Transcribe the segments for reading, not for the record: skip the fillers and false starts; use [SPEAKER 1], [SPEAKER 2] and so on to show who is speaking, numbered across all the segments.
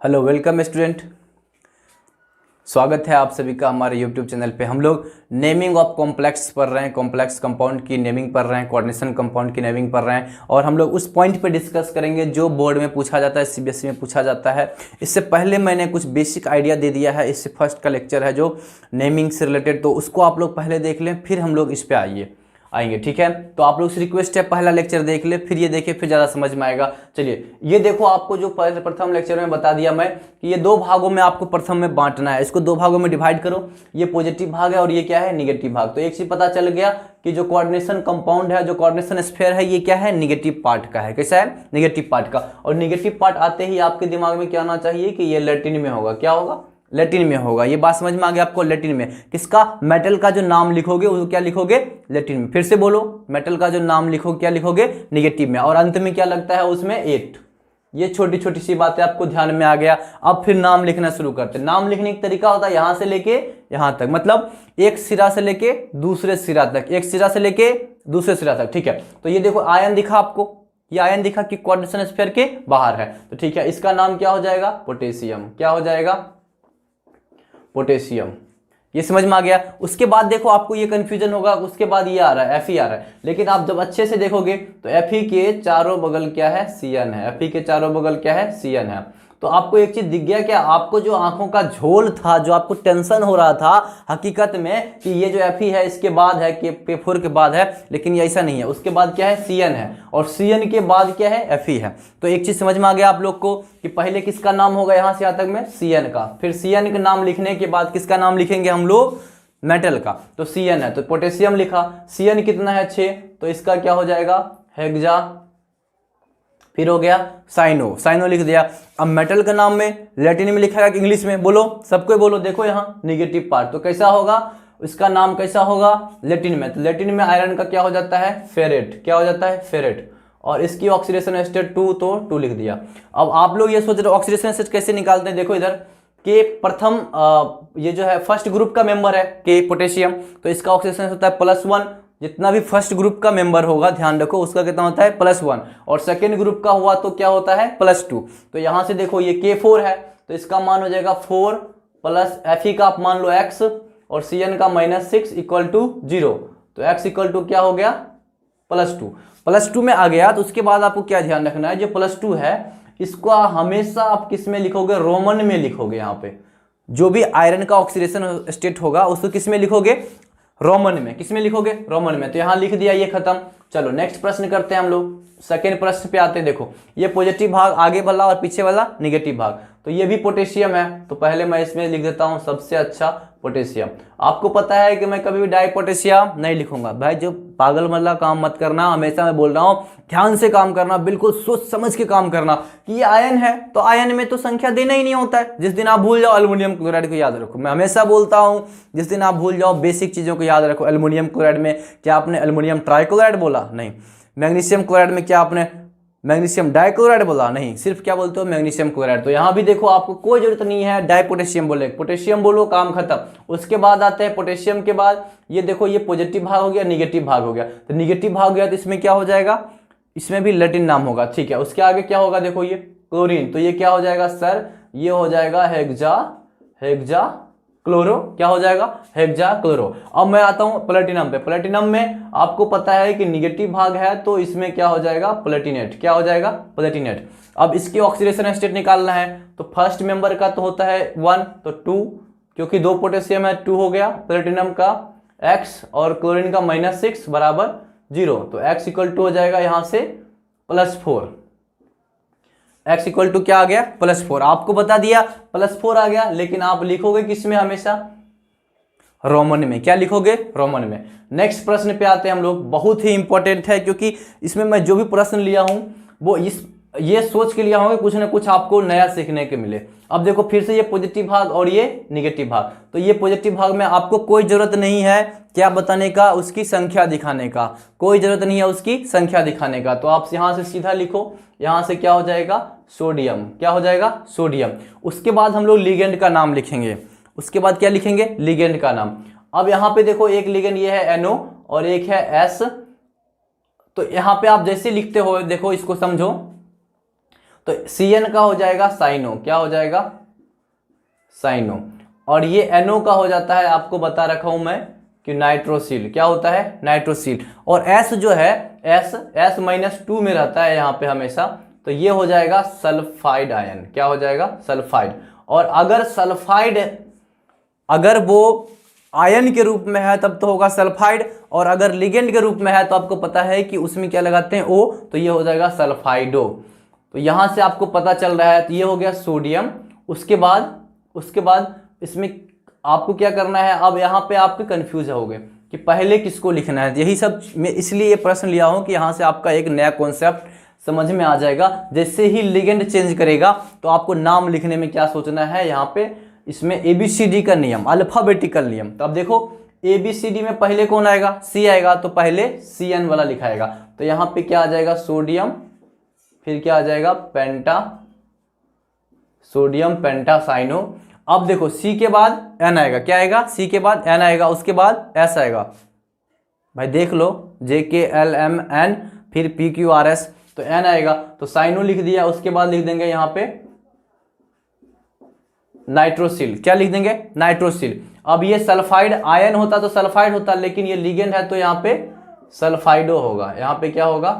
[SPEAKER 1] Hello welcome student, स्वागत है आप सभी का हमारे यूट्यूब चैनल पे। हम लोग नेमिंग ऑफ कॉम्प्लेक्स पढ़ रहे हैं, कॉम्प्लेक्स कंपाउंड की नेमिंग पढ़ रहे हैं, कोऑर्डिनेशन कंपाउंड की नेमिंग पढ़ रहे हैं और हम लोग उस पॉइंट पे डिस्कस करेंगे जो बोर्ड में पूछा जाता है, सीबीएसई में पूछा जाता है। इससे पहले मैंने कुछ बेसिक आइडिया दे दिया है, इससे फर्स्ट का लेक्चर है जो नेमिंग से रिलेटेड, तो उसको आप लोग पहले देख लें, फिर हम लोग इस पर आएंगे, ठीक है। तो आप लोग से रिक्वेस्ट है पहला लेक्चर देख ले, फिर ये देखें, फिर ज़्यादा समझ में आएगा। चलिए ये देखो, आपको जो प्रथम लेक्चर में बता दिया मैं कि ये दो भागों में आपको प्रथम में बांटना है, इसको दो भागों में डिवाइड करो। ये पॉजिटिव भाग है और ये क्या है, निगेटिव भाग। तो एक चीज पता चल गया कि जो कोऑर्डिनेशन कंपाउंड है, जो कोऑर्डिनेशन स्फीयर है, ये क्या है, निगेटिव पार्ट का है। कैसा है, निगेटिव पार्ट का। और निगेटिव पार्ट आते ही आपके दिमाग में क्या आना चाहिए कि ये लैटिन में होगा। क्या होगा, लैटिन में होगा। ये बात समझ में आ गया आपको। लैटिन में किसका, मेटल का जो नाम लिखोगे वो क्या लिखोगे, लैटिन में। फिर से बोलो, मेटल का जो नाम लिखोगे क्या लिखोगे, निगेटिव में। और अंत में क्या लगता है उसमें, 8। ये छोटी छोटी सी बातें आपको ध्यान में आ गया। अब फिर नाम लिखना शुरू करते हैं। नाम लिखने का तरीका होता है यहां से लेके यहां तक, मतलब एक सिरा से लेके दूसरे सिरा तक, एक सिरा से लेके दूसरे सिरा तक, ठीक है। तो ये देखो आयन दिखा आपको, ये आयन दिखा कि कोऑर्डिनेशन स्फीयर के बाहर है, तो ठीक है। इसका नाम क्या हो जाएगा, पोटेशियम। क्या हो जाएगा, पोटेशियम। ये समझ में आ गया। उसके बाद देखो आपको ये कंफ्यूजन होगा, उसके बाद ये आ रहा है, Fe आ रहा है। लेकिन आप जब अच्छे से देखोगे तो Fe के चारों बगल क्या है, Cn है। Fe के चारों बगल क्या है, Cn है। तो आपको एक चीज दिख गया क्या, आपको जो आंखों का झोल था, जो आपको टेंशन हो रहा था हकीकत में कि ये जो Fe है इसके बाद है, कि P4 के बाद है, लेकिन ये ऐसा नहीं है। उसके बाद क्या है, Cn है, और Cn के बाद क्या है, Fe है। तो एक चीज समझ में आ गया आप लोग को कि पहले किसका नाम होगा यहां से यहां तक में, Cn का। फिर Cn का नाम लिखने के बाद किसका नाम लिखेंगे हम लोग, मेटल का। तो Cn है, तो पोटेशियम लिखा। Cn कितना है, 6, तो इसका क्या हो जाएगा, हेक्सा। फिर हो गया साइनो, साइनो लिख दिया। अब मेटल का नाम में लैटिन में लिखा है कि इंग्लिश में, बोलो सबको बोलो। देखो यहाँ निगेटिव पार्ट, तो कैसा होगा, इसका नाम कैसा होगा, लैटिन में। तो लैटिन में आयरन का क्या हो जाता है, फेरेट। क्या हो जाता है, फेरेट। और इसकी ऑक्सीडेशन स्टेट 2, तो 2 लिख दिया। अब आप लोग ये सोच रहे हो ऑक्सीडेशन स्टेट कैसे निकालते हैं, देखो इधर के प्रथम ये जो है फर्स्ट ग्रुप का मेंबर है के पोटेशियम, तो इसका ऑक्सीडेशन होता है +1। जितना भी फर्स्ट ग्रुप का मेंबर होगा ध्यान रखो उसका कितना होता है, +1। और सेकेंड ग्रुप का हुआ तो क्या होता है, +2। तो यहां से देखो ये K4 है, तो इसका मान हो जाएगा 4 प्लस Fe का आप मान लो x, और Cn का -6 = 0। तो x = क्या हो गया, +2। +2 में आ गया। तो उसके बाद आपको क्या ध्यान रखना है, जो +2 है इसको हमेशा आप किस में लिखोगे, रोमन में लिखोगे। यहाँ पे जो भी आयरन का ऑक्सीडेशन स्टेट होगा उसको किस में लिखोगे, रोमन में। किस में लिखोगे, रोमन में। तो यहां लिख दिया, ये खत्म। चलो नेक्स्ट प्रश्न करते हैं हम लोग। सेकेंड प्रश्न पे आते हैं। देखो ये पॉजिटिव भाग आगे वाला और पीछे वाला निगेटिव भाग, तो ये भी पोटेशियम है। तो पहले मैं इसमें लिख देता हूं सबसे अच्छा पोटेशियम। आपको पता है कि मैं कभी भी डाई पोटेशियम नहीं लिखूंगा भाई, जो पागल वाला काम मत करना। हमेशा मैं बोल रहा हूं ध्यान से काम करना, बिल्कुल सोच समझ के काम करना कि ये आयन है तो आयन में तो संख्या देना ही नहीं होता है। जिस दिन आप भूल जाओ एल्युमिनियम क्लोराइड को याद रखो, मैं हमेशा बोलता हूं जिस दिन आप भूल जाओ बेसिक चीजों को याद रखो। एल्युमिनियम क्लोराइड में क्या आपने एल्युमिनियम ट्राइक्लोराइड बोला, नहीं। मैग्नीशियम क्लोराइड में क्या आपने मैग्नीशियम डाइक्लोराइड बोला, नहीं। सिर्फ क्या बोलते हो, मैग्नीशियम क्लोराइड। तो यहां भी देखो आपको कोई जरूरत नहीं है डाई पोटेशियम बोले, पोटेशियम बोलो काम खत्म। उसके बाद आते हैं पोटेशियम के बाद ये देखो, ये पॉजिटिव भाग हो गया, निगेटिव भाग हो गया। तो निगेटिव भाग गया तो इसमें क्या हो जाएगा, इसमें भी लैटिन नाम होगा, ठीक है। उसके आगे क्या होगा, देखो ये क्लोरीन, तो ये क्या हो जाएगा सर, ये हो जाएगा हेक्सा क्लोरो। क्या हो जाएगा, हेक्सा क्लोरो। अब मैं आता हूं प्लेटिनम पे। प्लेटिनम में आपको पता है कि निगेटिव भाग है, तो इसमें क्या हो जाएगा, प्लेटिनेट। क्या हो जाएगा, प्लेटिनेट। अब इसकी ऑक्सीडेशन स्टेट निकालना है, तो फर्स्ट मेंबर का तो होता है 1, तो 2, क्योंकि 2 पोटेशियम है 2 हो गया। प्लेटिनम का x और क्लोरीन का -6 = 0, तो x = हो जाएगा यहां से +4। x = क्या आ गया, +4। आपको बता दिया +4 आ गया, लेकिन आप लिखोगे किसमें, हमेशा रोमन में। क्या लिखोगे, रोमन में। नेक्स्ट प्रश्न पे आते हैं हम लोग। बहुत ही इंपॉर्टेंट है, क्योंकि इसमें मैं जो भी प्रश्न लिया हूं वो ये सोच के लिया हूं कि कुछ ना कुछ आपको नया सीखने के मिले। अब देखो फिर से ये पॉजिटिव भाग और ये निगेटिव भाग। तो ये पॉजिटिव भाग में आपको कोई जरूरत नहीं है क्या बताने का, उसकी संख्या दिखाने का। कोई जरूरत नहीं है उसकी संख्या दिखाने का। तो आप यहां से सीधा लिखो, यहां से क्या हो जाएगा, सोडियम। क्या हो जाएगा, सोडियम। उसके बाद हम लोग लिगेंड का नाम लिखेंगे। उसके बाद क्या लिखेंगे, लिगेंड का नाम। अब यहां पे देखो एक लिगेंड ये है NO और एक है S। तो यहां पे आप जैसे लिखते हो, देखो इसको समझो, तो CN का हो जाएगा साइनो, क्या हो जाएगा साइनो। और ये NO का हो जाता है, आपको बता रखा हूं मैं कि नाइट्रोसिल, क्या होता है नाइट्रोसिल। और S जो है S-2 में रहता है यहाँ पे हमेशा, तो ये हो जाएगा सल्फाइड आयन, क्या हो जाएगा सल्फाइड। और अगर सल्फाइड अगर वो आयन के रूप में है तब तो होगा सल्फाइड, और अगर लिगेंड के रूप में है तो आपको पता है कि उसमें क्या लगाते हैं O, तो ये हो जाएगा सल्फाइडो। तो यहां से आपको पता चल रहा है, तो ये हो गया सोडियम। उसके बाद इसमें आपको क्या करना है, अब यहाँ पे आपके कंफ्यूज हो गए कि पहले किसको लिखना है। यही सब मैं इसलिए ये प्रश्न लिया हूं कि यहाँ से आपका एक नया कॉन्सेप्ट समझ में आ जाएगा। जैसे ही लिगेंड चेंज करेगा तो आपको नाम लिखने में क्या सोचना है, यहाँ पे इसमें ABCD का नियम, अल्फाबेटिकल नियम। तो अब देखो ABCD में पहले कौन आएगा, C आएगा, तो पहले CN वाला लिखाएगा। तो यहाँ पे क्या आ जाएगा सोडियम, फिर क्या आ जाएगा सोडियम पेंटासाइनो। अब देखो C के बाद N आएगा, क्या आएगा C के बाद N आएगा, उसके बाद S आएगा। भाई देख लो JKLMN फिर PQRS, तो N आएगा, तो साइनो लिख दिया। उसके बाद लिख देंगे यहाँ पे नाइट्रोसिल, क्या लिख देंगे नाइट्रोसिल। अब ये सल्फाइड आयन होता तो सल्फाइड होता, लेकिन ये लिगेंड है तो यहाँ पे सल्फाइडो होगा, यहाँ पे क्या होगा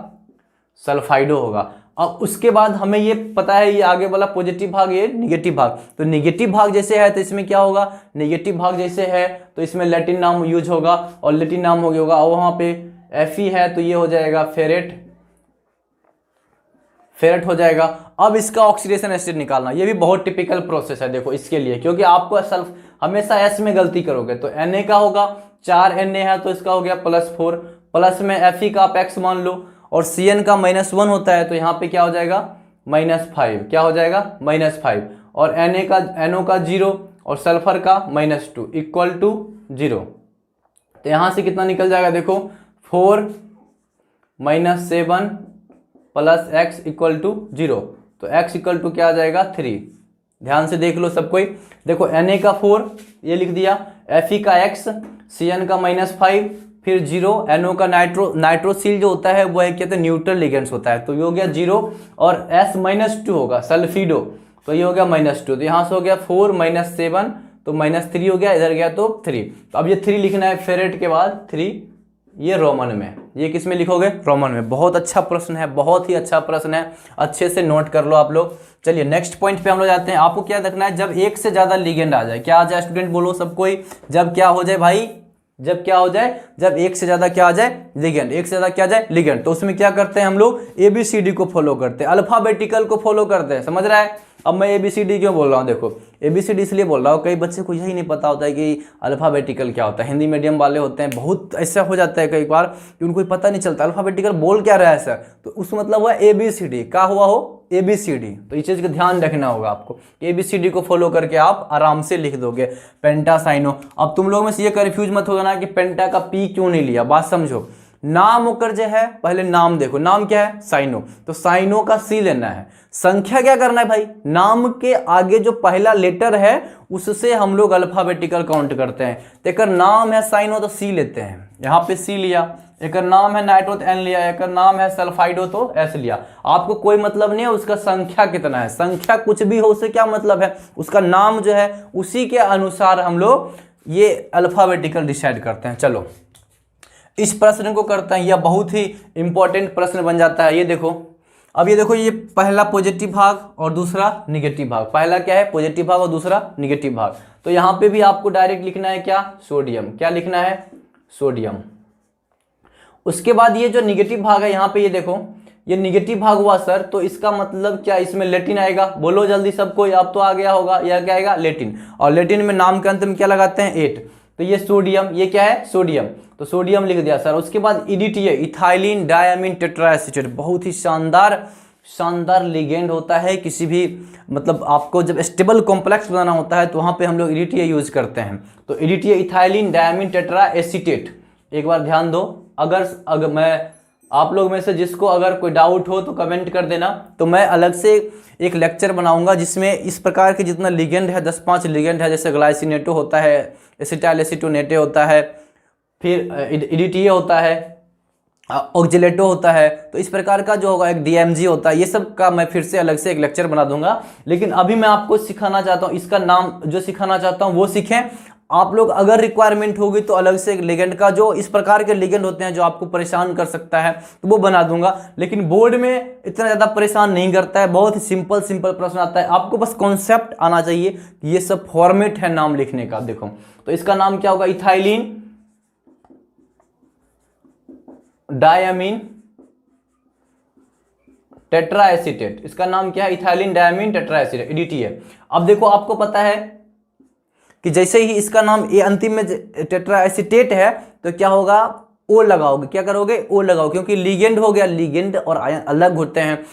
[SPEAKER 1] सल्फाइडो होगा। अब उसके बाद हमें ये पता है, ये आगे वाला पॉजिटिव भाग, ये निगेटिव भाग। तो निगेटिव भाग जैसे है तो इसमें क्या होगा, निगेटिव भाग जैसे है तो इसमें लैटिन नाम यूज होगा, और लैटिन नाम हो गया होगा, और वहां पे Fe है तो ये हो जाएगा फेरेट हो जाएगा। अब इसका ऑक्सीडेशन स्टेट निकालना, ये भी बहुत टिपिकल प्रोसेस है देखो इसके लिए, क्योंकि आपको सल्फ हमेशा S में गलती करोगे। तो Na का होगा 4 Na है तो इसका हो गया +4, प्लस में Fe का आप X मान लो, और Cn का -1 होता है तो यहाँ पे क्या हो जाएगा -5, क्या हो जाएगा -5, और NO का 0 और सल्फर का -2 = 0। तो यहाँ से कितना निकल जाएगा देखो 4 - 7 + X = 0, तो X = क्या आ जाएगा 3। ध्यान से देख लो सब कोई, देखो Na का 4 ये लिख दिया, Fe का X, Cn का -5, फिर 0, NO का नाइट्रोसिल जो होता है वो है कहते हैं न्यूट्रल लिगेंड्स होता है, तो ये हो गया 0, और S-2 होगा सल्फिडो, तो ये हो गया -2, तो यहाँ से हो गया 4 - 7 तो -3 हो गया, इधर गया तो 3। तो अब ये 3 लिखना है फेरेट के बाद 3, ये रोमन में, ये किस में लिखोगे रोमन में। बहुत अच्छा प्रश्न है, बहुत ही अच्छा प्रश्न है, अच्छे से नोट कर लो आप लोग। चलिए नेक्स्ट पॉइंट पे हम लोग जाते हैं। आपको क्या देखना है, जब एक से ज्यादा लिगेंड आ जाए, क्या आ जाए स्टूडेंट बोलो सब कोई, जब क्या हो जाए भाई, जब क्या हो जाए, जब एक से ज्यादा क्या आ जाए लिगेंड, एक से ज्यादा क्या आ जाए लिगेंड। तो उसमें क्या करते हैं हम लोग ABCD को फॉलो करते हैं, अल्फाबेटिकल को फॉलो करते हैं, समझ रहा है। अब मैं ABCD क्यों बोल रहा हूँ, देखो ABCD इसलिए बोल रहा हूँ, कई बच्चे को यही नहीं पता होता है कि अल्फाबेटिकल क्या होता है। हिंदी मीडियम वाले होते हैं, बहुत ऐसा हो जाता है कई बार कि उनको पता नहीं चलता अल्फाबेटिकल बोल क्या रहा है सर, तो उस मतलब हुआ ABCD, क्या हुआ हो ABCD। तो इस चीज का ध्यान रखना होगा आपको, ABCD को फॉलो करके आप आराम से लिख दोगे पेंटासाइनो। अब तुम लोग में से ये कंफ्यूज मत होगा ना कि पेंटा का P क्यों नहीं लिया, बात समझो। नाम होकर जो है, पहले नाम देखो, नाम क्या है साइनो, तो साइनो का C लेना है। संख्या क्या करना है भाई, नाम के आगे जो पहला लेटर है उससे हम लोग अल्फाबेटिकल काउंट करते हैं। तो एक नाम है साइनो तो C लेते हैं, यहाँ पे C लिया। एक नाम है नाइट्रो तो N लिया, एक नाम है सल्फाइडो तो S लिया। आपको कोई मतलब नहीं है उसका संख्या कितना है, संख्या कुछ भी हो उससे क्या मतलब है, उसका नाम जो है उसी के अनुसार हम लोग ये अल्फाबेटिकल डिसाइड करते हैं। चलो इस प्रश्न को करते हैं, यह बहुत ही इंपॉर्टेंट प्रश्न बन जाता है। ये देखो, अब ये देखो, ये पहला पॉजिटिव भाग और दूसरा निगेटिव भाग, पहला क्या है पॉजिटिव भाग और दूसरा निगेटिव भाग। तो यहाँ पे भी आपको डायरेक्ट लिखना है क्या सोडियम, क्या लिखना है सोडियम। उसके बाद ये जो निगेटिव भाग है यहाँ पे, ये देखो ये निगेटिव भाग हुआ सर, तो इसका मतलब क्या, इसमें लेटिन आएगा, बोलो जल्दी सबको, अब तो आ गया होगा, यह क्या आएगा लेटिन, और लेटिन में नाम के अंत में क्या लगाते हैं 8, तो ये सोडियम, ये क्या है सोडियम, तो सोडियम लिख दिया सर। उसके बाद EDTA इथाइलिन डायमीन टेट्राएसिटेट, बहुत ही शानदार लिगेंड होता है किसी भी, मतलब आपको जब स्टेबल कॉम्प्लेक्स बनाना होता है तो वहाँ पे हम लोग EDTA यूज करते हैं। तो EDTA इथाइलिन डायमीन टेट्राएसिटेट, एक बार ध्यान दो। अगर मैं आप लोग में से जिसको अगर कोई डाउट हो तो कमेंट कर देना, तो मैं अलग से एक लेक्चर बनाऊंगा जिसमें इस प्रकार के जितना लिगेंड है 10-5 लिगेंड है, जैसे ग्लाइसिनेटो होता है, एसिटाइल एसिटोनेटे होता है, फिर EDTA होता है, ऑक्जिलेटो होता है, तो इस प्रकार का जो होगा एक डीएमजी होता है। ये सब का मैं फिर से अलग से एक लेक्चर बना दूंगा, लेकिन अभी मैं आपको सिखाना चाहता हूँ, इसका नाम जो सिखाना चाहता हूँ वो सीखें आप लोग। अगर रिक्वायरमेंट होगी तो अलग से एक लिगेंड का, जो इस प्रकार के लिगेंड होते हैं जो आपको परेशान कर सकता है, तो वो बना दूंगा। लेकिन बोर्ड में इतना ज़्यादा परेशान नहीं करता है, बहुत ही सिंपल सिंपल प्रश्न आता है, आपको बस कॉन्सेप्ट आना चाहिए। ये सब फॉर्मेट है नाम लिखने का। देखो तो इसका नाम क्या होगा, इथाइलिन डायमीन टेट्राएसीटेट। इसका नाम क्या है, इथाइलिन डायमीन टेट्राएसीटेट, ईडीटी है। अब देखो आपको पता है कि जैसे ही इसका नाम ये अंतिम में टेट्राएसीटेट है तो क्या होगा, ओ लगाओगे। क्या करोगे, ओ लगाओ, क्योंकि लिगेंड हो गया, लिगेंड और आयन अलग होते हैं।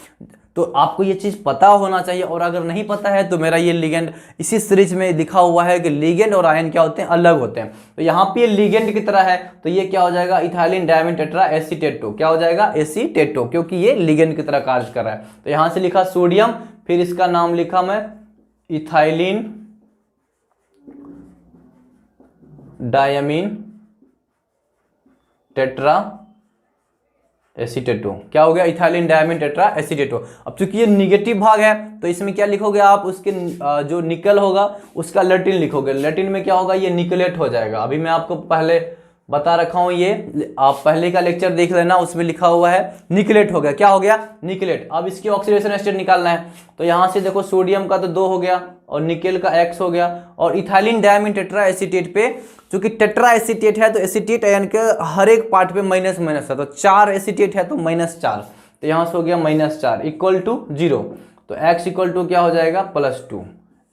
[SPEAKER 1] तो आपको ये चीज़ पता होना चाहिए, और अगर नहीं पता है तो मेरा ये लिगेंड इसी सीरीज में लिखा हुआ है कि लिगेंड और आयन क्या होते हैं, अलग होते हैं। तो यहाँ पे लिगेंड की तरह है, तो ये क्या हो जाएगा, इथाइलिन डायमीन टेट्राएसीटेटो। क्या हो जाएगा, एसीटेटो, क्योंकि ये लिगेंड की तरह कार्य कर रहा है। तो यहाँ से लिखा सोडियम, फिर इसका नाम लिखा मैं इथाइलिन डायमीन टेट्रा एसीटेटो। क्या हो गया, इथाइलिन डायमीन टेट्रा एसीटेटो। अब चूंकि ये निगेटिव भाग है तो इसमें क्या लिखोगे आप, उसके जो निकल होगा उसका लैटिन लिखोगे। लैटिन में क्या होगा, ये निकलेट हो जाएगा। अभी मैं आपको पहले बता रखा हूं, ये आप पहले का लेक्चर देख लेना, उसमें लिखा हुआ है निकलेट हो गया। क्या हो गया, निकलेट। अब इसकी ऑक्सीडेशन स्टेट निकालना है, तो यहां से देखो सोडियम का तो 2 हो गया और निकेल का X हो गया, और इथाइलिन डायमीन टेट्रा एसीटेट पे चूंकि टेट्रा एसीटेट है तो एसीटेट आयन के हर एक पार्ट पे माइनस माइनस है, तो 4 एसीटेट है तो -4, तो यहां से हो गया -4 इक्वल टू 0। तो X इक्वल टू क्या हो जाएगा, +2।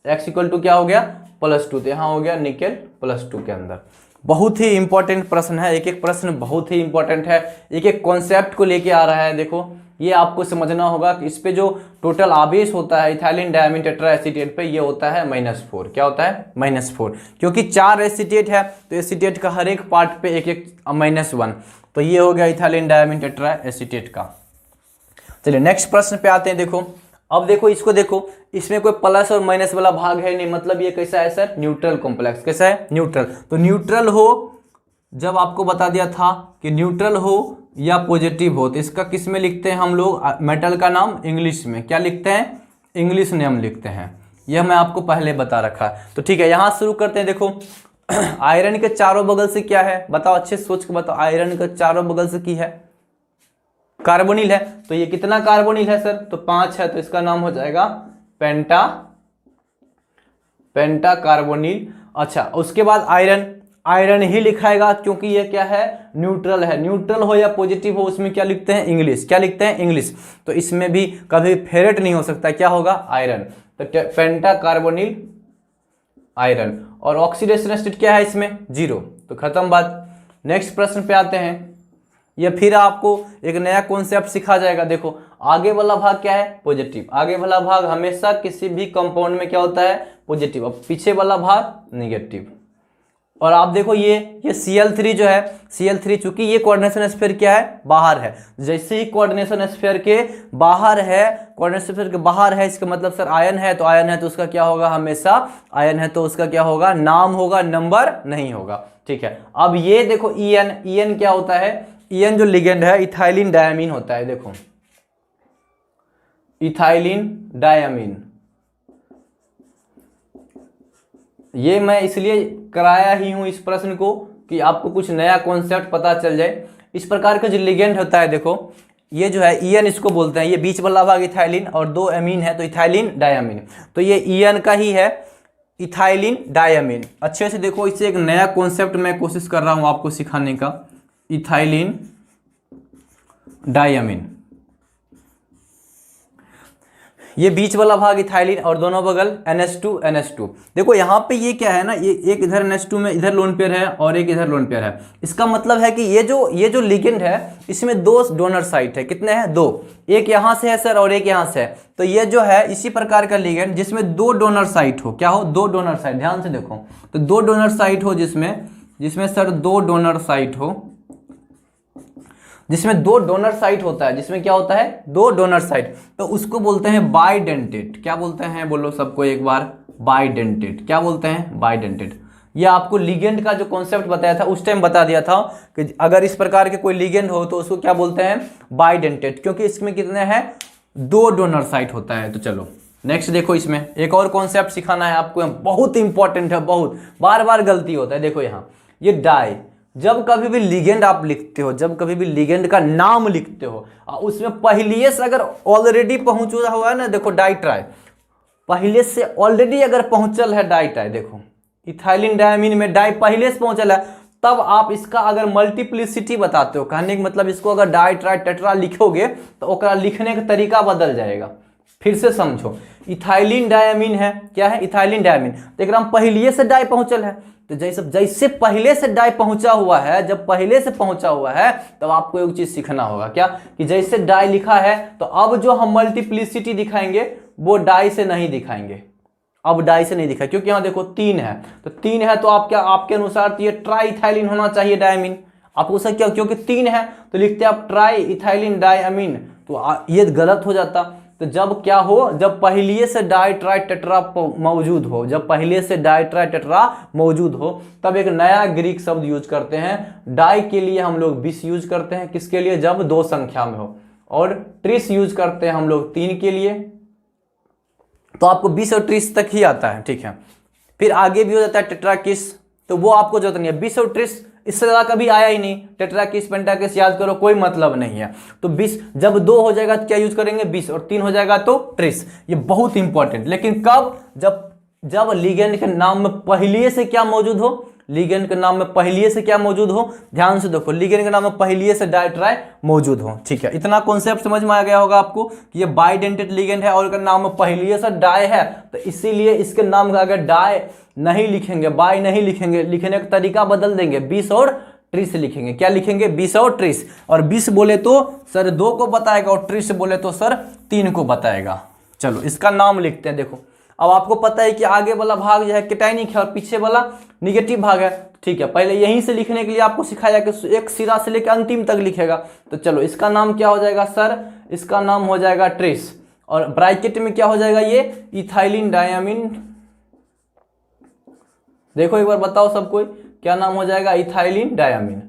[SPEAKER 1] X इक्वल टू क्या हो गया, +2, तो यहाँ हो गया निकेल +2 के अंदर। बहुत ही इंपॉर्टेंट प्रश्न है, एक एक प्रश्न बहुत ही इंपॉर्टेंट है, एक एक कॉन्सेप्ट को लेके आ रहा है। देखो ये आपको समझना होगा कि इस पे जो टोटल आवेश होता है इथाइलिन डायमीन टेट्रा एसीटेट पे, ये होता है -4। क्या होता है, -4, क्योंकि 4 एसीटेट है तो एसीटेट का हर एक पार्ट पे एक एक -1, तो ये हो गया इथाइलिन डायमीन टेट्रा एसीटेट का। चलिए नेक्स्ट प्रश्न पे आते हैं। देखो अब देखो इसको, देखो इसमें कोई प्लस और माइनस वाला भाग है नहीं, मतलब ये कैसा है सर, न्यूट्रल कॉम्प्लेक्स। कैसा है, न्यूट्रल। तो न्यूट्रल हो, जब आपको बता दिया था कि न्यूट्रल हो या पॉजिटिव हो, तो इसका किस में लिखते हैं हम लोग, मेटल का नाम इंग्लिश में क्या लिखते हैं, इंग्लिश नेम लिखते हैं। यह मैं आपको पहले बता रखा है। तो ठीक है, यहां शुरू करते हैं। देखो आयरन के चारों बगल से क्या है, बताओ, अच्छे सोच के बताओ। आयरन के चारों बगल से की है, कार्बोनिल है। तो ये कितना कार्बोनिल है सर, तो 5 है, तो इसका नाम हो जाएगा पेंटा कार्बोनिल। अच्छा, उसके बाद आयरन ही लिखाएगा, क्योंकि ये क्या है, न्यूट्रल है। न्यूट्रल हो या पॉजिटिव हो, उसमें क्या लिखते हैं, इंग्लिश। क्या लिखते हैं, इंग्लिश। तो इसमें भी कभी फेरेट नहीं हो सकता, क्या होगा, आयरन। तो पेंटा कार्बोनिल आयरन। और ऑक्सीडेशन स्टेट क्या है इसमें, 0, तो खत्म बात। नेक्स्ट प्रश्न पे आते हैं। या फिर आपको एक नया कॉन्सेप्ट सिखा जाएगा। देखो आगे वाला भाग क्या है, पॉजिटिव। आगे वाला भाग हमेशा किसी भी कंपाउंड में क्या होता है, पॉजिटिव। अब पीछे वाला भाग नेगेटिव। और आप देखो ये Cl3 जो है, Cl3 चूंकि ये कोऑर्डिनेशन स्फीयर क्या है, बाहर है। जैसे ही कोऑर्डिनेशन स्फीयर के बाहर है, कोऑर्डिनेशन स्फीयर के बाहर है, इसका मतलब सर आयन है, तो आयन है तो उसका क्या होगा, हमेशा आयन है तो उसका क्या होगा, नाम होगा, नंबर नहीं होगा। ठीक है, अब ये देखो En क्या होता है, En जो लिगेंड है इथाइलिन डायमीन होता है। देखो इथाइलिन डायमीन, ये मैं इसलिए कराया ही हूं इस प्रश्न को कि आपको कुछ नया कॉन्सेप्ट पता चल जाए। इस प्रकार का जो लिगेंड होता है, देखो ये जो है En इसको बोलते हैं, ये बीच वाला भाग इथाइलिन और 2 एमीन है तो इथाइलिन डायमीन। तो ये En का ही है, इथाइलिन डायमीन। अच्छे से देखो, इससे एक नया कॉन्सेप्ट मैं कोशिश कर रहा हूं आपको सिखाने का, इथाइलिन डायमीन। ये बीच वाला भाग इथाइलिन और दोनों बगल NH2। देखो यहाँ पे ये क्या है ना, ये एक इधर NH2 में इधर लोन पेयर है और एक इधर लोन पेयर है। इसका मतलब है कि ये जो लिगेंड है इसमें 2 डोनर साइट है। कितने हैं, 2। एक यहाँ से है सर और एक यहाँ से है। तो ये जो है इसी प्रकार का लिगेंड जिसमें 2 डोनर साइट हो, क्या हो, 2 डोनर साइट। ध्यान से देखो, तो 2 डोनर साइट हो, जिसमें सर 2 डोनर साइट हो, जिसमें 2 डोनर साइट होता है, जिसमें क्या होता है, 2 डोनर साइट, तो उसको बोलते हैं बाइडेंटेट। क्या बोलते हैं, बोलो सबको एक बार, बाइडेंटेट। क्या बोलते हैं, बाइडेंटेट। ये आपको लिगेंड का जो कॉन्सेप्ट बताया था उस टाइम बता दिया था कि अगर इस प्रकार के कोई लिगेंड हो तो उसको क्या बोलते हैं, बाइडेंटेट, क्योंकि इसमें कितने हैं, 2 डोनर साइट होता है। तो चलो नेक्स्ट देखो, इसमें एक और कॉन्सेप्ट सिखाना है आपको, बहुत इंपॉर्टेंट है, बहुत बार बार गलती होता है। देखो यहाँ ये डाई, जब कभी भी लिगेंड आप लिखते हो, जब कभी भी लिगेंड का नाम लिखते हो उसमें पहले से अगर ऑलरेडी पहुंचा हुआ है ना, देखो डाई ट्राई, पहले से ऑलरेडी अगर पहुंचल है डाई ट्राई, देखो इथाइलिन डायमीन में डाई पहले से पहुंचल है, तब आप इसका अगर मल्टीप्लिसिटी बताते हो, कहने का मतलब इसको अगर डाई ट्राई टेट्रा लिखोगे तो ओकरा लिखने का तरीका बदल जाएगा। फिर से समझो, इथाइलिन डायमीन है, क्या है, इथाइलिन डायमीन, तो एकरा में पहले से डाई पहुंचल है, तो जैसे पहले से डाई पहुंचा हुआ है, जब पहले से पहुंचा हुआ है तब आपको एक चीज सीखना होगा, क्या, कि जैसे डाई लिखा है तो अब जो हम मल्टीप्लिसिटी दिखाएंगे वो डाई से नहीं दिखाएंगे, अब डाई से नहीं दिखा, क्योंकि यहाँ देखो 3 है, तो 3 है तो आप क्या, आपके अनुसार तो ये ट्राई इथाइलिन होना चाहिए डायमीन, आपको सर क्या, क्योंकि 3 है तो लिखते हैं आप ट्राई इथाइलिन डायमीन, तो ये गलत हो जाता। तो जब क्या हो, जब पहले से डाई ट्राई टेट्रा मौजूद हो, जब पहले से डाई ट्राई टेट्रा मौजूद हो, तब एक नया ग्रीक शब्द यूज करते हैं। डाई के लिए हम लोग 20 यूज करते हैं, किसके लिए, जब 2 संख्या में हो, और ट्रिस यूज करते हैं हम लोग 3 के लिए, तो आपको 20 और 30 तक ही आता है, ठीक है। फिर आगे भी हो जाता है टेट्राकिस, तो वो आपको जरूरत नहीं है, 20 और 30 इससे ज़्यादा कभी आया ही नहीं, टेट्राकिस पेंटाकिस याद करो, कोई मतलब नहीं है। तो 20, जब 2 हो जाएगा तो क्या यूज करेंगे 20, और 3 हो जाएगा तो 30, ये बहुत इंपॉर्टेंट। लेकिन कब, जब लिगेंड के नाम में पहले से क्या मौजूद हो, लिगेंड के नाम में पहले से क्या मौजूद हो, ध्यान से देखो, लिगेंड के नाम में पहले से डाई ट्राई मौजूद हो, ठीक है। इतना कॉन्सेप्ट समझ में आ गया होगा आपको कि ये बाइडेंटेट लिगेंड है और इसका नाम में पहले से डाई है, तो इसीलिए इसके नाम का अगर डाई नहीं लिखेंगे, बाई नहीं लिखेंगे, लिखने का तरीका बदल देंगे, 20 और 30 लिखेंगे। क्या लिखेंगे, 20 और 30, और 20 बोले तो सर 2 को बताएगा, और 30 बोले तो सर 3 को बताएगा। चलो इसका नाम लिखते हैं। देखो अब आपको पता है कि आगे वाला भाग जो है केटाइनिक है और पीछे वाला निगेटिव भाग है, ठीक है। पहले यहीं से लिखने के लिए आपको सिखाया कि एक सिरा से लेकर अंतिम तक लिखेगा। तो चलो इसका नाम क्या हो जाएगा सर, इसका नाम हो जाएगा ट्रेस, और ब्रैकेट में क्या हो जाएगा, ये इथाइलिन डायमीन। देखो एक बार बताओ सब कोई, क्या नाम हो जाएगा, इथाइलिन डायमीन।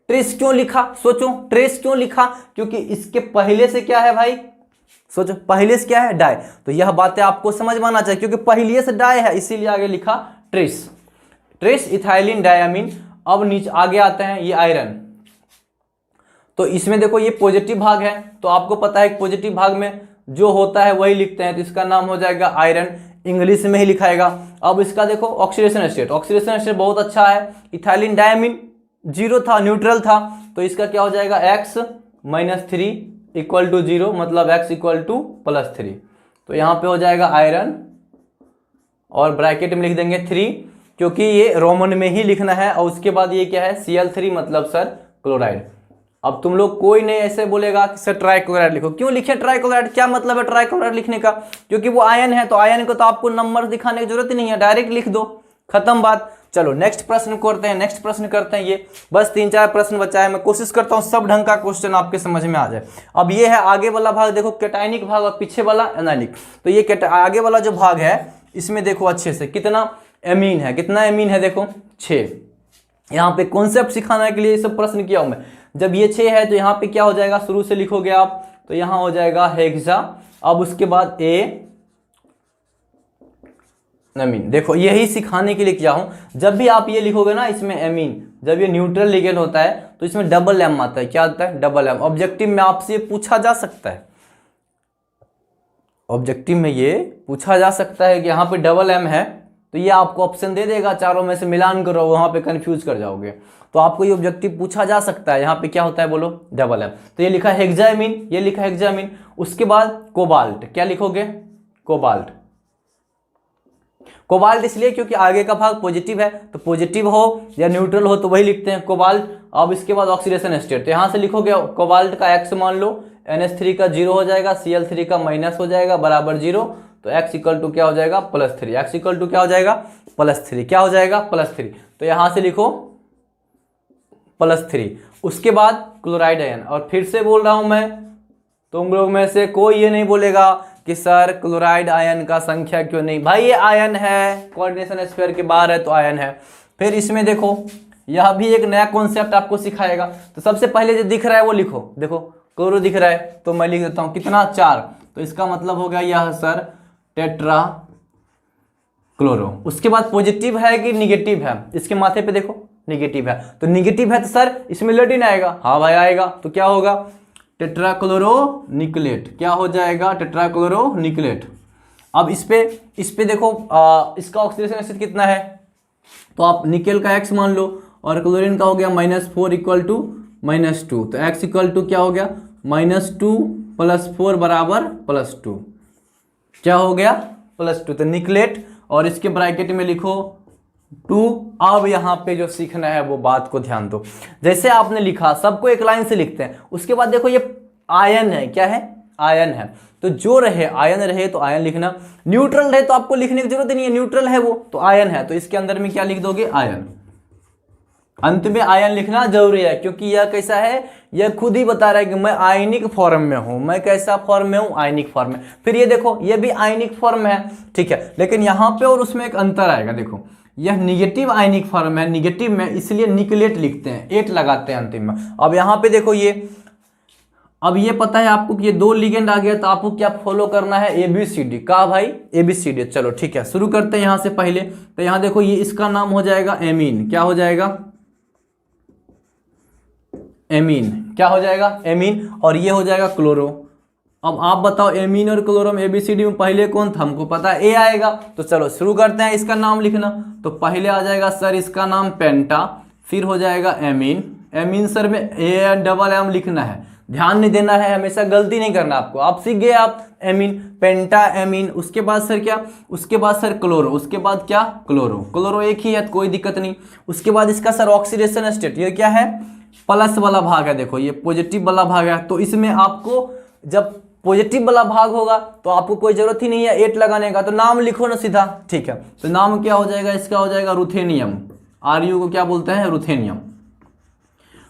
[SPEAKER 1] ट्रेस क्यों लिखा, सोचो ट्रेस क्यों लिखा, क्योंकि इसके पहले से क्या है भाई, सोचो पहले से क्या है, डाई। तो यह बातें आपको समझ में आना चाहिए, क्योंकि पहले से डाई है इसीलिए आगे लिखा ट्रेस, ट्रेस इथाइलिन डायमीन। अब नीचे आगे आते हैं ये आयरन, तो इसमें देखो ये पॉजिटिव भाग है, तो आपको पता है पॉजिटिव भाग में जो होता है वही लिखते हैं, तो इसका नाम हो जाएगा आयरन, इंग्लिश में ही लिखाएगा। अब इसका देखो ऑक्सीडेशन स्टेट, ऑक्सीडेशन स्टेट बहुत अच्छा है, इथाइलिन डायमीन 0 था, न्यूट्रल था, तो इसका क्या हो जाएगा x - 3 इक्वल टू 0, मतलब x इक्वल टू +3। तो यहाँ पे हो जाएगा आयरन, और ब्रैकेट में लिख देंगे 3, क्योंकि ये रोमन में ही लिखना है। और उसके बाद ये क्या है, Cl3, मतलब सर क्लोराइड। अब तुम लोग कोई नहीं ऐसे बोलेगा कि सर ट्राइक्लोराइड लिखो, क्यों लिखे ट्राइक्लोराइड, क्या मतलब है ट्राइक्लोराइड लिखने का, क्योंकि वो आयन है, तो आयन को तो आपको नंबर दिखाने की जरूरत ही नहीं है, डायरेक्ट लिख दो, खत्म बात। चलो नेक्स्ट प्रश्न करते हैं, नेक्स्ट प्रश्न करते हैं। ये बस 3-4 प्रश्न बचा है, मैं कोशिश करता हूँ सब ढंग का क्वेश्चन आपके समझ में आ जाए। अब ये है आगे वाला भाग, देखो कैटाइनिक भाग और पीछे वाला एनालिक। तो ये आगे वाला जो भाग है इसमें देखो अच्छे से कितना एमीन है, कितना एमीन है, देखो 6। यहाँ पे कॉन्सेप्ट सिखाने के लिए सब प्रश्न किया हूं मैं। जब ये 6 है तो यहाँ पे क्या हो जाएगा, शुरू से लिखोगे आप, तो यहाँ हो जाएगा हेक्सा, अब उसके बाद ए एमीन। देखो यही सिखाने के लिए किया हूं, जब भी आप ये लिखोगे ना इसमें एमीन, जब ये न्यूट्रल लिगेंड होता है तो इसमें डबल एम आता है। क्या आता है, डबल एम। ऑब्जेक्टिव में आपसे पूछा जा सकता है, ऑब्जेक्टिव में ये पूछा जा सकता है कि यहाँ पे डबल एम है, तो ये आपको ऑप्शन दे देगा, चारों में से मिलान करो, वहां पे कंफ्यूज कर जाओगे। तो आपको ये ऑब्जेक्टिव पूछा जा सकता है, यहाँ पे क्या होता है बोलो, डबल एम। तो ये लिखा है हेक्सामीन, ये लिखा है हेक्सामीन। उसके बाद कोबाल्ट, क्या लिखोगे, कोबाल्ट। कोबाल्ट इसलिए क्योंकि आगे का भाग पॉजिटिव है, तो पॉजिटिव हो या न्यूट्रल हो तो वही लिखते हैं कोबाल्ट। अब इसके बाद ऑक्सीडेशन स्टेट, तो यहाँ से लिखोगे कोबाल्ट का x मान लो, NH3 का 0 हो जाएगा, Cl3 का माइनस हो जाएगा, बराबर 0, तो x इक्वल टू क्या हो जाएगा, +3। x इक्वल टू क्या हो जाएगा, +3। क्या हो जाएगा, +3। तो यहाँ से लिखो +3। उसके बाद क्लोराइड आयन, और फिर से बोल रहा हूं मैं, तुम लोग में से कोई ये नहीं बोलेगा कि सर क्लोराइड आयन का संख्या क्यों नहीं, भाई ये आयन है, कोऑर्डिनेशन स्क्वायर के बाहर है तो आयन है। फिर इसमें देखो यह भी एक नया कॉन्सेप्ट आपको सिखाएगा। तो सबसे पहले जो दिख रहा है वो लिखो, देखो क्लोरो दिख रहा है तो मैं लिख देता हूं कितना 4, तो इसका मतलब हो गया यह सर टेट्रा क्लोरो। उसके बाद पॉजिटिव है कि निगेटिव है, इसके माथे पे देखो निगेटिव है, तो निगेटिव है तो सर इसमें लेटिन आएगा, हाँ भाई आएगा, तो क्या होगा टेट्रा क्लोरो निकलेट, क्या हो जाएगा टेट्रा क्लोरो निकलेट। अब इस पे देखो इसका ऑक्सीडेशन एसिड कितना है, तो आप निकेल का x मान लो और क्लोरीन का हो गया -4 इक्वल टू -2, तो x इक्वल टू क्या हो गया -2 + 4 बराबर +2, क्या हो गया +2, तो निकलेट और इसके ब्रैकेट में लिखो 2। अब यहाँ पे जो सीखना है वो बात को ध्यान दो, जैसे आपने लिखा सबको एक लाइन से लिखते हैं, उसके बाद देखो ये आयन है, क्या है आयन है, तो जो रहे आयन रहे तो आयन लिखना, न्यूट्रल रहे तो आपको लिखने की जरूरत नहीं है, न्यूट्रल है वो तो आयन है, तो इसके अंदर में क्या लिख दोगे आयन, अंत में आयन लिखना जरूरी है, क्योंकि यह कैसा है, यह खुद ही बता रहा है कि मैं आयनिक फॉर्म में हूं, मैं कैसा फॉर्म में हूं आयनिक फॉर्म में। फिर ये देखो ये भी आयनिक फॉर्म है, ठीक है, लेकिन यहाँ पे और उसमें एक अंतर आएगा, देखो यह निगेटिव आयनिक फॉर्म है, निगेटिव में इसलिए निकलेट लिखते हैं, 8 लगाते हैं अंतिम में। अब यहाँ पे देखो ये, अब ये पता है आपको कि ये 2 लिगेंड आ गया, तो आपको क्या फॉलो करना है ABCD का भाई ABCD। चलो ठीक है शुरू करते हैं यहाँ से पहले, तो यहाँ देखो ये इसका नाम हो जाएगा एमीन, क्या हो जाएगा एमीन, क्या हो जाएगा एमीन, और ये हो जाएगा क्लोरो। अब आप बताओ एमीन और क्लोरो में ABCD में पहले कौन था, हमको पता है A आएगा, तो चलो शुरू करते हैं इसका नाम लिखना। तो पहले आ जाएगा सर इसका नाम पेंटा, फिर हो जाएगा एमीन, एमीन सर में A लिखना है, ध्यान नहीं देना है, हमेशा गलती नहीं करना आपको, आप सीख गए आप एमीन पेंटा एमीन। उसके बाद सर क्या, उसके बाद सर क्लोरो, उसके बाद क्या क्लोरो, क्लोरो एक ही है तो कोई दिक्कत नहीं। उसके बाद इसका सर ऑक्सीडेशन स्टेट, ये क्या है प्लस वाला भाग है, देखो ये पॉजिटिव वाला भाग है, तो इसमें आपको जब पॉजिटिव वाला भाग होगा तो आपको कोई जरूरत ही नहीं है 8 लगाने का, तो नाम लिखो ना सीधा, ठीक है। तो नाम क्या हो जाएगा, इसका हो जाएगा रुथेनियम, RU को क्या बोलते हैं रुथेनियम।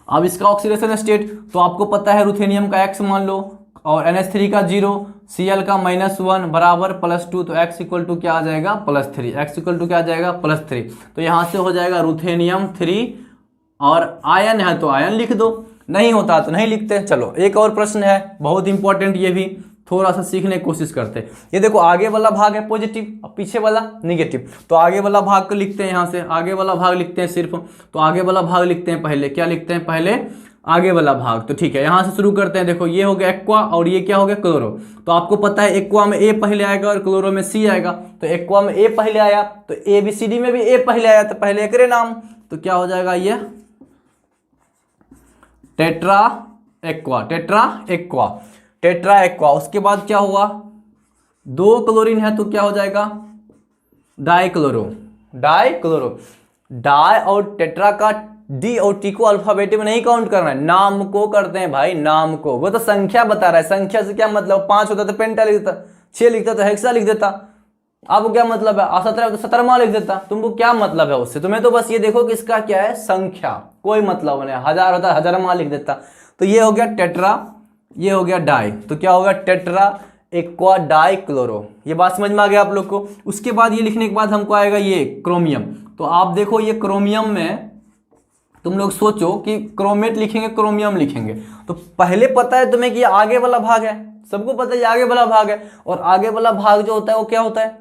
[SPEAKER 1] अब इसका ऑक्सीडेशन स्टेट तो आपको पता है, रुथेनियम का X मान लो और NH3 का 0, Cl का -1 बराबर +2, तो X इक्वल टू क्या आ जाएगा +3, X इक्वल टू क्या आ जाएगा +3, तो यहाँ से हो जाएगा रुथेनियम 3, और आयन है तो आयन लिख दो, नहीं होता तो नहीं लिखते। चलो एक और प्रश्न है बहुत इंपॉर्टेंट, ये भी थोड़ा सा सीखने की कोशिश करते हैं। ये देखो आगे वाला भाग है पॉजिटिव और पीछे वाला निगेटिव, तो आगे वाला भाग को लिखते हैं, यहाँ से आगे वाला भाग लिखते हैं सिर्फ, तो आगे वाला भाग लिखते हैं पहले, क्या लिखते हैं पहले आगे वाला भाग, तो ठीक है यहाँ से शुरू करते हैं। देखो ये हो गया एक्वा और ये क्या हो गया क्लोरो, तो आपको पता है एक्वा में A पहले आएगा और क्लोरो में C आएगा, तो एक्वा में A पहले आया तो ABCD में भी A पहले आया, तो पहले एकरे नाम, तो क्या हो जाएगा ये tetra aqua, tetra aqua, tetra aqua. उसके बाद क्या हुआ 2 क्लोरीन है तो क्या हो जाएगा डाइक्लोरो, डाइक्लोरो, डाई और टेट्रा का D और T को अल्फाबेट में नहीं काउंट करना है, नाम को करते हैं भाई, नाम को, वो तो संख्या बता रहा है, संख्या से क्या मतलब, 5 होता तो पेंटा लिख देता, 6 लिखता तो हेक्सा लिख देता, आपको क्या मतलब है, 17 तो 17वां लिख देता, तुमको क्या मतलब है उससे, तुम्हें तो बस ये देखो कि इसका क्या है संख्या, कोई मतलब नहीं, 1000 होता 1000वां लिख देता। तो ये हो गया टेट्रा, ये हो गया डाई, तो क्या होगा टेट्रा एक्वा डाई क्लोरो, ये बात समझ में आ गया आप लोग को। उसके बाद ये लिखने के बाद हमको आएगा ये क्रोमियम, तो आप देखो ये क्रोमियम में तुम लोग सोचो कि क्रोमेट लिखेंगे क्रोमियम लिखेंगे, तो पहले पता है तुम्हें कि ये आगे वाला भाग है, सबको पता है ये आगे वाला भाग है, और आगे वाला भाग जो होता है वो क्या होता है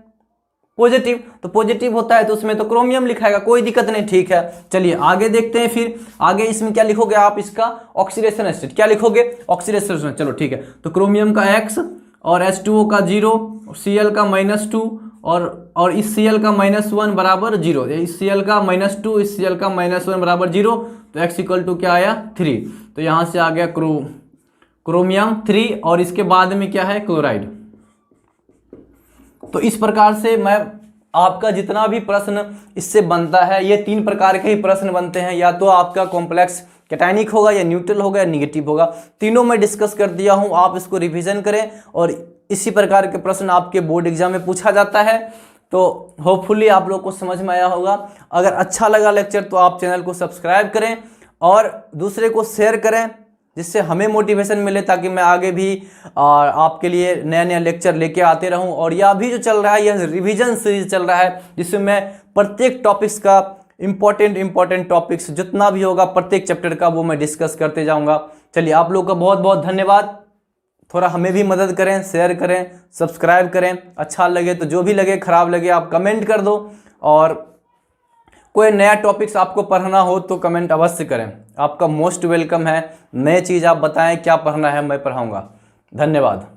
[SPEAKER 1] पॉजिटिव, तो पॉजिटिव होता है तो उसमें तो क्रोमियम लिखाएगा, कोई दिक्कत नहीं, ठीक है। चलिए आगे देखते हैं, फिर आगे इसमें क्या लिखोगे आप, इसका ऑक्सीडेशन स्टेट क्या लिखोगे ऑक्सीडेशन स्टेट, चलो ठीक है। तो क्रोमियम का X और H2O का 0, Cl का -2 और इस Cl का -1 बराबर 0, इस Cl का -2 इस Cl का -1 बराबर 0, तो X इक्वल टू क्या आया 3, तो यहाँ से आ गया क्रोमियम 3, और इसके बाद में क्या है क्लोराइड। तो इस प्रकार से मैं आपका जितना भी प्रश्न इससे बनता है, ये 3 प्रकार के ही प्रश्न बनते हैं, या तो आपका कॉम्प्लेक्स कैटायनिक होगा या न्यूट्रल होगा या निगेटिव होगा, तीनों में डिस्कस कर दिया हूं, आप इसको रिवीजन करें और इसी प्रकार के प्रश्न आपके बोर्ड एग्जाम में पूछा जाता है। तो होपफुली आप लोग को समझ में आया होगा। अगर अच्छा लगा लेक्चर तो आप चैनल को सब्सक्राइब करें और दूसरे को शेयर करें, जिससे हमें मोटिवेशन मिले, ताकि मैं आगे भी आपके लिए नया नया लेक्चर लेके आते रहूं। और यह भी जो चल रहा है, यह रिवीजन सीरीज चल रहा है, जिसमें मैं प्रत्येक टॉपिक्स का इंपॉर्टेंट टॉपिक्स जितना भी होगा प्रत्येक चैप्टर का वो मैं डिस्कस करते जाऊंगा। चलिए, आप लोग का बहुत बहुत धन्यवाद। थोड़ा हमें भी मदद करें, शेयर करें, सब्सक्राइब करें। अच्छा लगे तो, जो भी लगे, खराब लगे आप कमेंट कर दो। और कोई नया टॉपिक्स आपको पढ़ना हो तो कमेंट अवश्य करें, आपका मोस्ट वेलकम है। नई चीज़ आप बताएं क्या पढ़ना है, मैं पढ़ाऊंगा। धन्यवाद।